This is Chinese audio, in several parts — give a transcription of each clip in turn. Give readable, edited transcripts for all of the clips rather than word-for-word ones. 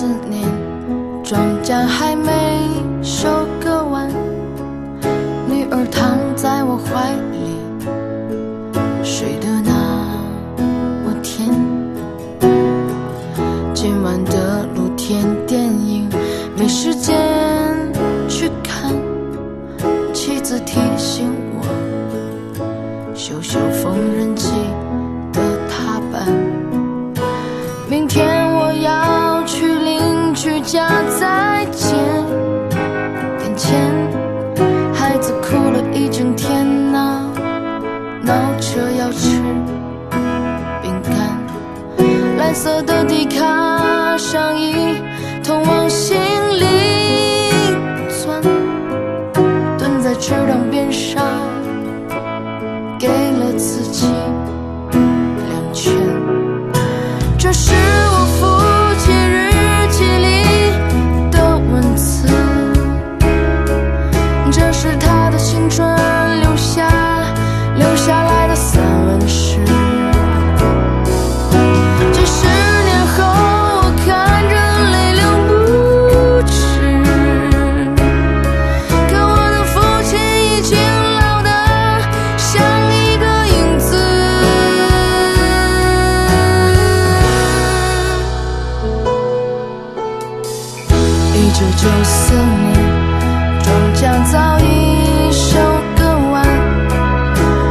思念，庄稼还没收割完，女儿躺在我怀里，睡得那么甜。今晚的露天电影没时间去看，妻子提醒我修修缝纫机的踏板。明天我要去邻居家再捡点钱，孩子哭了一整天闹着要吃饼干。蓝色的迪卡上衣通往心里钻，蹲在池塘边上给了自己2拳。这是我父亲日记里的文字，这是他的青春留下来的散文诗。几十年后我看着泪流不止，可我的父亲已经老得像一个影子。1994年，庄稼早已收割完，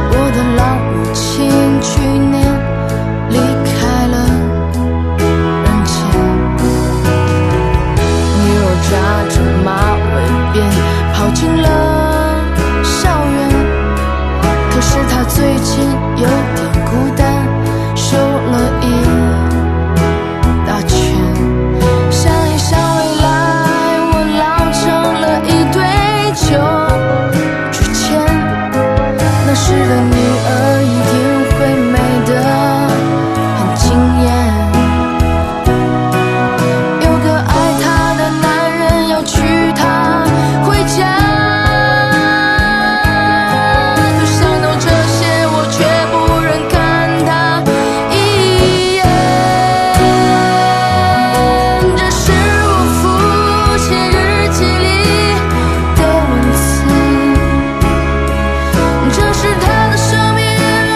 我的老母亲去年离开了人间。女儿扎着马尾辫跑进了校园，可是她最近有点孤单，瘦了一大圈。想一想未来我老成了一堆旧纸钱，那时的女儿一定会美得很惊艳。有个爱她的男人要娶她回家，可想到这些我却不忍看她一眼。这是我父亲日记里的文字，这是他的生命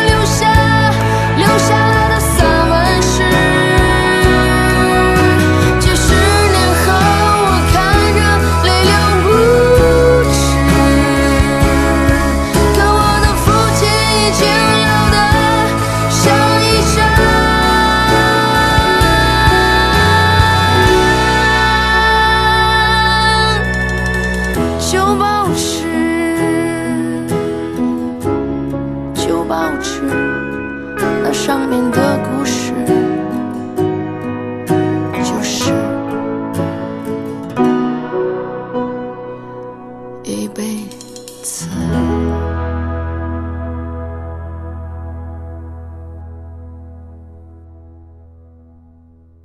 留下来的散文诗。几十年后我看着泪流不止，可我的父亲已经老得像一张旧报纸，那上面的